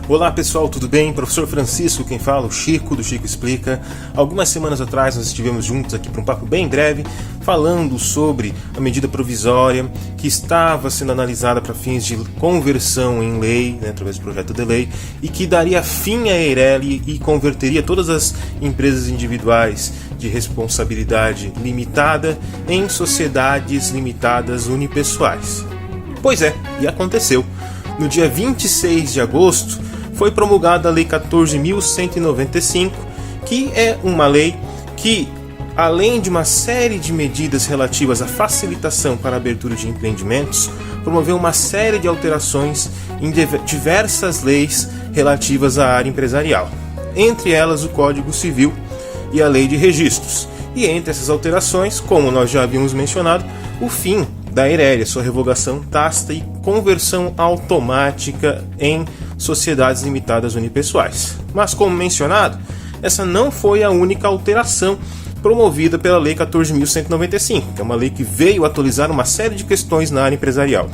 Olá pessoal, tudo bem? Professor Francisco quem fala, o Chico do Chico Explica. Algumas semanas atrás nós estivemos juntos aqui para um papo bem breve, falando sobre a medida provisória que estava sendo analisada para fins de conversão em lei, através do projeto de lei, e que daria fim à Eireli e converteria todas as empresas individuais de responsabilidade limitada em sociedades limitadas unipessoais. Pois é, e aconteceu. No dia 26 de agosto, foi promulgada a Lei 14.195, que é uma lei que, além de uma série de medidas relativas à facilitação para a abertura de empreendimentos, promoveu uma série de alterações em diversas leis relativas à área empresarial, entre elas o Código Civil e a Lei de Registros. E entre essas alterações, como nós já havíamos mencionado, o fim da Eireli, sua revogação tácita e conversão automática em sociedades limitadas unipessoais. Mas, como mencionado, essa não foi a única alteração promovida pela Lei 14.195, que é uma lei que veio atualizar uma série de questões na área empresarial.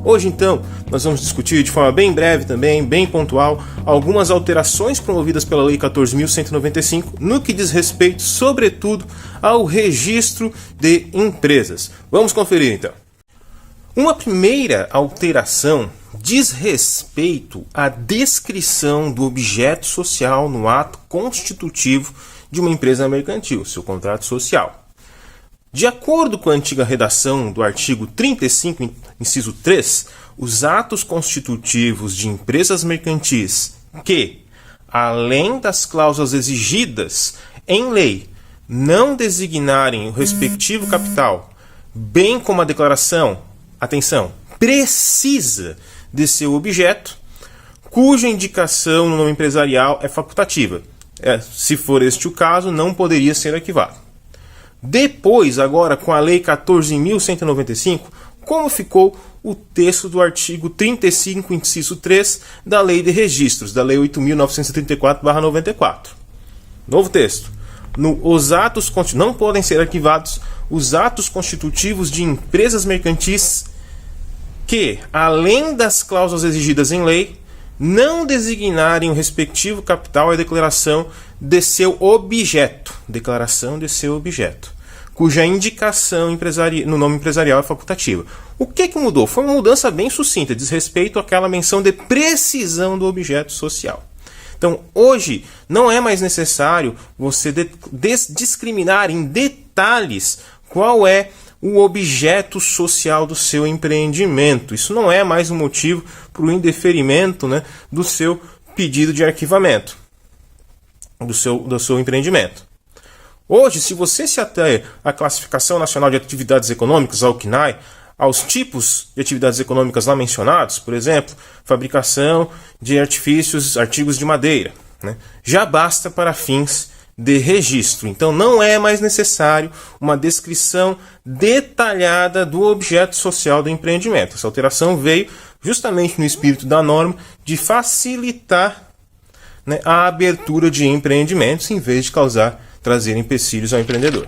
Hoje, então, nós vamos discutir de forma bem breve também, bem pontual, algumas alterações promovidas pela Lei 14.195 no que diz respeito, sobretudo, ao registro de empresas. Vamos conferir, então. Uma primeira alteração diz respeito à descrição do objeto social no ato constitutivo de uma empresa mercantil, seu contrato social. De acordo com a antiga redação do artigo 35, inciso 3, os atos constitutivos de empresas mercantis que, além das cláusulas exigidas em lei, não designarem o respectivo capital, bem como a declaração, atenção, precisa de seu objeto, cuja indicação no nome empresarial é facultativa. Se for este o caso, não poderia ser arquivado. Depois, agora com a Lei 14.195, como ficou o texto do artigo 35, inciso 3 da Lei de Registros, da Lei 8.934/94. Novo texto. Não podem ser arquivados os atos constitutivos de empresas mercantis que, além das cláusulas exigidas em lei, não designarem o respectivo capital e declaração de seu objeto, cuja indicação no nome empresarial é facultativa. O que mudou? Foi uma mudança bem sucinta, diz respeito àquela menção de precisão do objeto social. Então, hoje, não é mais necessário você discriminar em detalhes qual é o objeto social do seu empreendimento. Isso não é mais um motivo para o indeferimento, do seu pedido de arquivamento do seu empreendimento. Hoje, se você se ater à Classificação Nacional de Atividades Econômicas, ao CNAE, aos tipos de atividades econômicas lá mencionados, por exemplo, fabricação de artigos de madeira, já basta para fins de registro. Então, não é mais necessário uma descrição detalhada do objeto social do empreendimento. Essa alteração veio justamente no espírito da norma de facilitar a abertura de empreendimentos em vez de trazer empecilhos ao empreendedor.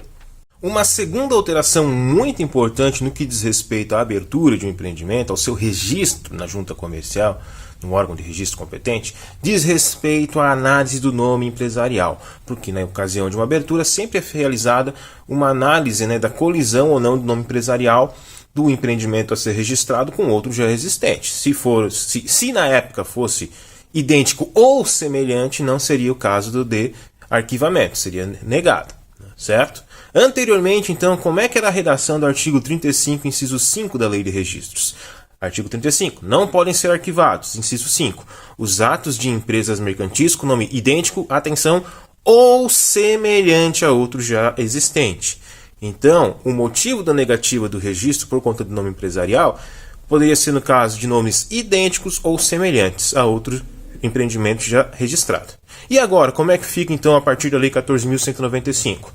Uma segunda alteração muito importante no que diz respeito à abertura de um empreendimento, ao seu registro na junta comercial, no órgão de registro competente, diz respeito à análise do nome empresarial, porque na ocasião de uma abertura sempre é realizada uma análise da colisão ou não do nome empresarial do empreendimento a ser registrado com outro já existente. Se na época fosse idêntico ou semelhante, não seria o caso de arquivamento, seria negado, certo? Anteriormente, então, como é que era a redação do artigo 35, inciso 5 da Lei de Registros? Artigo 35. Não podem ser arquivados, inciso 5, os atos de empresas mercantis com nome idêntico, atenção, ou semelhante a outro já existente. Então, o motivo da negativa do registro por conta do nome empresarial poderia ser no caso de nomes idênticos ou semelhantes a outro empreendimento já registrado. E agora, como é que fica então a partir da Lei 14.195?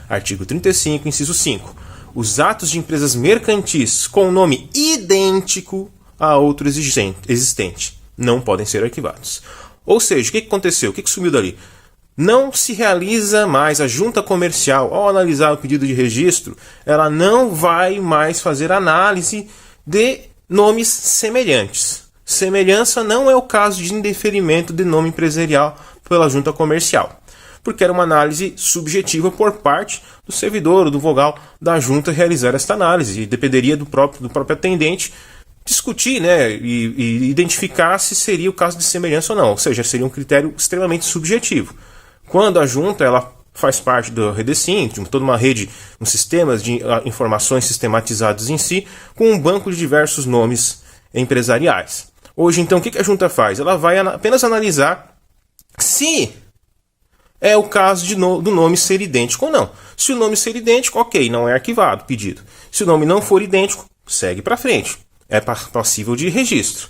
Artigo 35, inciso 5. Os atos de empresas mercantis com nome idêntico a outro existente não podem ser arquivados. Ou seja, o que aconteceu? O que sumiu dali? Não se realiza mais a junta comercial, ao analisar o pedido de registro, ela não vai mais fazer análise de nomes semelhantes. Semelhança não é o caso de indeferimento de nome empresarial pela junta comercial, porque era uma análise subjetiva por parte do servidor ou do vogal da junta realizar esta análise, e dependeria do próprio atendente discutir, né, e identificar se seria o caso de semelhança ou não, ou seja, seria um critério extremamente subjetivo. Quando a junta ela faz parte da Redecim, de toda uma rede, um sistema de informações sistematizados em si, com um banco de diversos nomes empresariais. Hoje, então, o que a junta faz? Ela vai apenas analisar se é o caso do nome ser idêntico ou não. Se o nome ser idêntico, ok, não é arquivado o pedido. Se o nome não for idêntico, segue para frente. É passível de registro.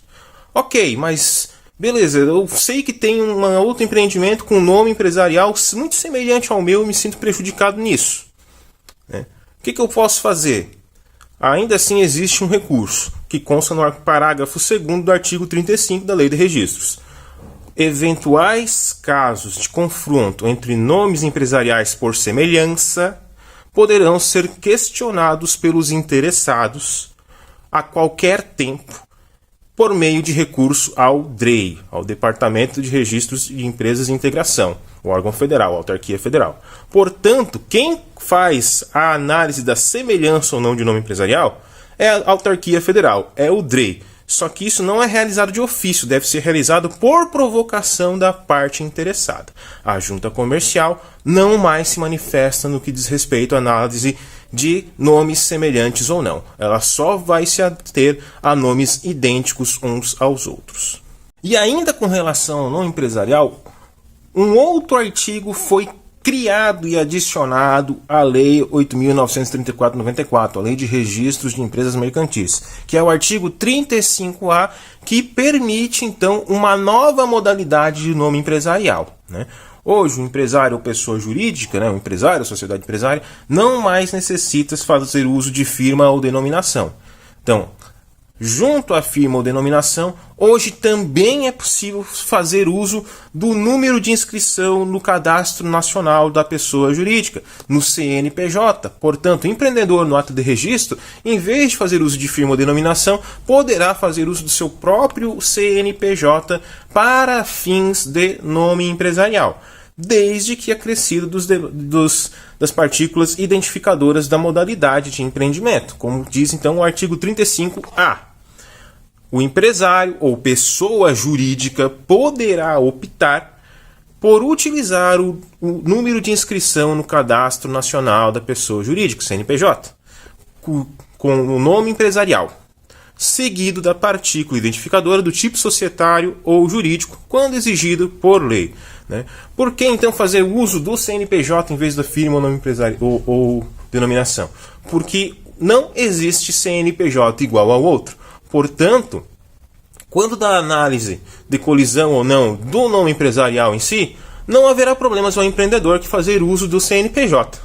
Ok, mas beleza, eu sei que tem um outro empreendimento com nome empresarial muito semelhante ao meu e me sinto prejudicado nisso. Né? O que eu posso fazer? Ainda assim existe um recurso, que consta no parágrafo 2º do artigo 35 da Lei de Registros. Eventuais casos de confronto entre nomes empresariais por semelhança poderão ser questionados pelos interessados a qualquer tempo por meio de recurso ao DREI, ao Departamento de Registros de Empresas e Integração, o órgão federal, a autarquia federal. Portanto, quem faz a análise da semelhança ou não de nome empresarial é a autarquia federal, é o DREI. Só que isso não é realizado de ofício, deve ser realizado por provocação da parte interessada. A junta comercial não mais se manifesta no que diz respeito à análise de nomes semelhantes ou não. Ela só vai se ater a nomes idênticos uns aos outros. E ainda com relação ao nome empresarial, um outro artigo foi criado e adicionado à Lei 8.934/94, a Lei de Registros de Empresas Mercantis, que é o artigo 35A, que permite, então, uma nova modalidade de nome empresarial, né? Hoje, o empresário ou pessoa jurídica, né, o empresário, a sociedade empresária, não mais necessita fazer uso de firma ou denominação. Então, junto à firma ou denominação, hoje também é possível fazer uso do número de inscrição no Cadastro Nacional da Pessoa Jurídica, no CNPJ. Portanto, o empreendedor no ato de registro, em vez de fazer uso de firma ou denominação, poderá fazer uso do seu próprio CNPJ para fins de nome empresarial, desde que acrescido das partículas identificadoras da modalidade de empreendimento, como diz então o artigo 35A. O empresário ou pessoa jurídica poderá optar por utilizar o número de inscrição no Cadastro Nacional da Pessoa Jurídica, CNPJ, com o nome empresarial, seguido da partícula identificadora do tipo societário ou jurídico, quando exigido por lei. Né? Por que então fazer uso do CNPJ em vez da firma ou nome empresário ou denominação? Porque não existe CNPJ igual ao outro. Portanto, quando da análise de colisão ou não do nome empresarial em si, não haverá problemas ao empreendedor que fazer uso do CNPJ,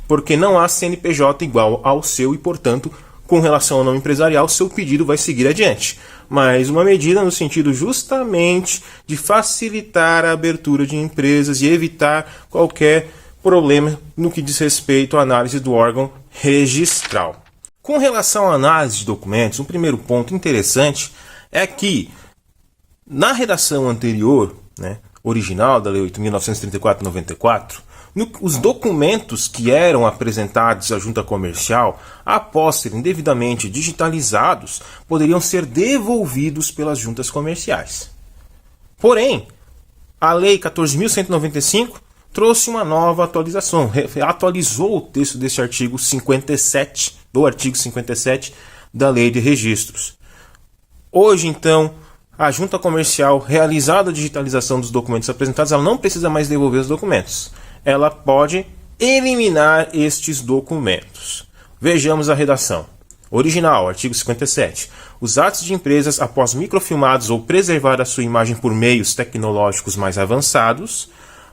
porque não há CNPJ igual ao seu e, portanto, com relação ao nome empresarial, seu pedido vai seguir adiante. Mas uma medida no sentido justamente de facilitar a abertura de empresas e evitar qualquer problema no que diz respeito à análise do órgão registral. Com relação à análise de documentos, um primeiro ponto interessante é que, na redação anterior, né, original da Lei 8.934/94, os documentos que eram apresentados à junta comercial, após serem devidamente digitalizados, poderiam ser devolvidos pelas juntas comerciais. Porém, a Lei 14.195 trouxe uma nova atualização, atualizou o texto desse artigo 57, do artigo 57 da Lei de Registros. Hoje, então, a junta comercial, realizada a digitalização dos documentos apresentados, ela não precisa mais devolver os documentos. Ela pode eliminar estes documentos. Vejamos a redação. Original, artigo 57. Os atos de empresas, após microfilmados ou preservar a sua imagem por meios tecnológicos mais avançados,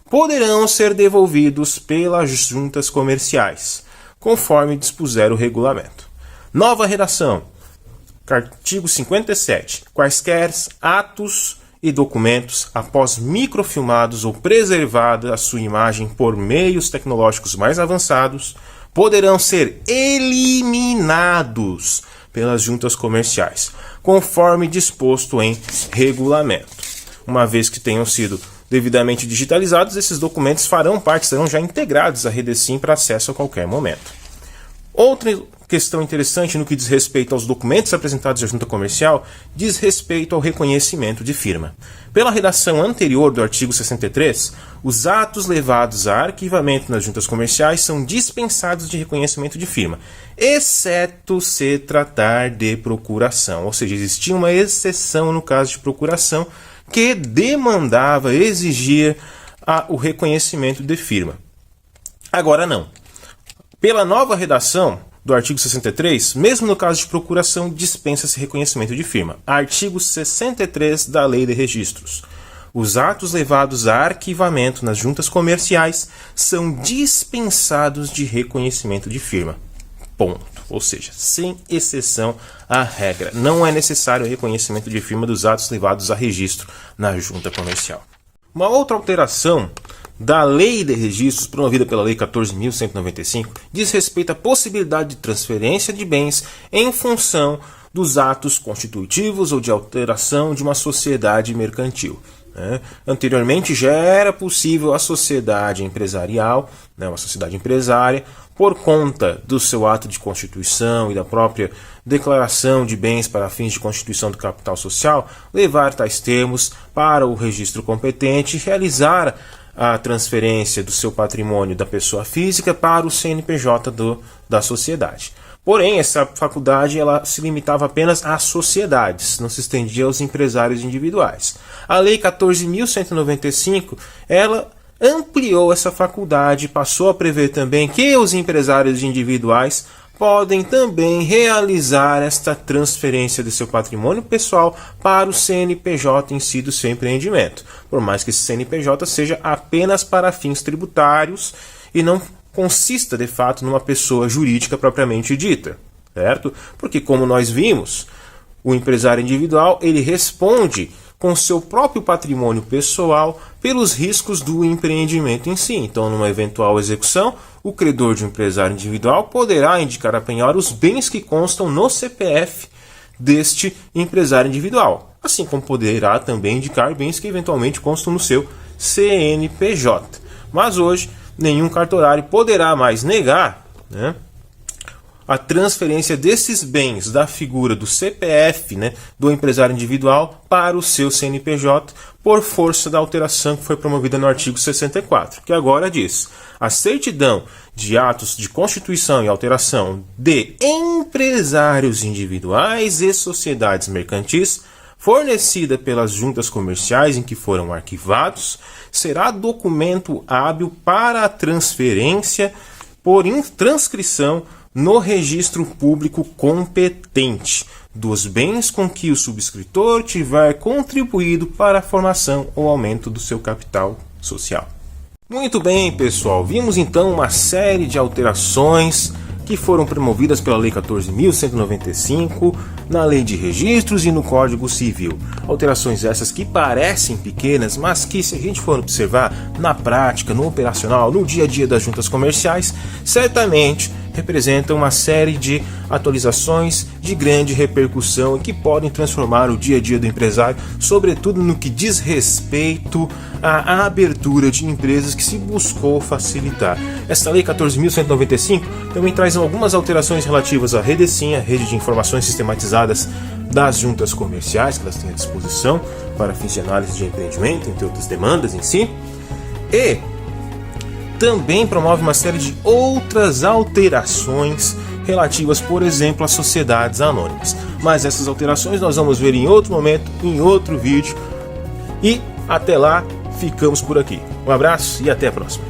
poderão ser devolvidos pelas juntas comerciais, conforme dispuser o regulamento. Nova redação. Artigo 57. Quaisquer atos e documentos, após microfilmados ou preservada a sua imagem por meios tecnológicos mais avançados, poderão ser eliminados pelas juntas comerciais, conforme disposto em regulamento. Uma vez que tenham sido devidamente digitalizados, esses documentos serão já integrados à Redecim para acesso a qualquer momento. Outra questão interessante no que diz respeito aos documentos apresentados à junta comercial diz respeito ao reconhecimento de firma. Pela redação anterior do artigo 63, os atos levados a arquivamento nas juntas comerciais são dispensados de reconhecimento de firma, exceto se tratar de procuração, ou seja, existia uma exceção no caso de procuração que demandava, exigia o reconhecimento de firma. Agora não. Pela nova redação do artigo 63, mesmo no caso de procuração, dispensa-se reconhecimento de firma. Artigo 63 da Lei de Registros. Os atos levados a arquivamento nas juntas comerciais são dispensados de reconhecimento de firma. Ponto. Ou seja, sem exceção à regra. Não é necessário o reconhecimento de firma dos atos levados a registro na junta comercial. Uma outra alteração da Lei de Registros, promovida pela Lei 14.195, diz respeito à possibilidade de transferência de bens em função dos atos constitutivos ou de alteração de uma sociedade mercantil. Anteriormente já era possível a sociedade empresarial, uma sociedade empresária, por conta do seu ato de constituição e da própria declaração de bens para fins de constituição do capital social, levar tais termos para o registro competente e realizar a transferência do seu patrimônio da pessoa física para o CNPJ da sociedade. Porém, essa faculdade ela se limitava apenas às sociedades, não se estendia aos empresários individuais. A Lei 14.195, ela ampliou essa faculdade, passou a prever também que os empresários individuais podem também realizar esta transferência de seu patrimônio pessoal para o CNPJ em si do seu empreendimento, por mais que esse CNPJ seja apenas para fins tributários e não consista de fato numa pessoa jurídica propriamente dita, certo? Porque como nós vimos, o empresário individual ele responde com seu próprio patrimônio pessoal pelos riscos do empreendimento em si. Então, numa eventual execução, o credor de um empresário individual poderá indicar a penhora os bens que constam no CPF deste empresário individual, assim como poderá também indicar bens que eventualmente constam no seu CNPJ. Mas hoje, nenhum cartorário poderá mais negar, a transferência desses bens da figura do CPF, do empresário individual, para o seu CNPJ, por força da alteração que foi promovida no artigo 64, que agora diz: a certidão de atos de constituição e alteração de empresários individuais e sociedades mercantis, fornecida pelas juntas comerciais em que foram arquivados, será documento hábil para a transferência por transcrição no registro público competente dos bens com que o subscritor tiver contribuído para a formação ou aumento do seu capital social. Muito bem, pessoal, vimos então uma série de alterações que foram promovidas pela Lei 14.195, na Lei de Registros e no Código Civil. Alterações essas que parecem pequenas, mas que, se a gente for observar na prática, no operacional, no dia a dia das juntas comerciais, certamente representam uma série de atualizações de grande repercussão e que podem transformar o dia a dia do empresário, sobretudo no que diz respeito à abertura de empresas que se buscou facilitar. Esta Lei 14.195 também traz algumas alterações relativas à Redecim, a rede de informações sistematizadas das juntas comerciais, que elas têm à disposição para fins de análise de empreendimento, entre outras demandas em si, e também promove uma série de outras alterações relativas, por exemplo, às sociedades anônimas. Mas essas alterações nós vamos ver em outro momento, em outro vídeo. E até lá, ficamos por aqui. Um abraço e até a próxima.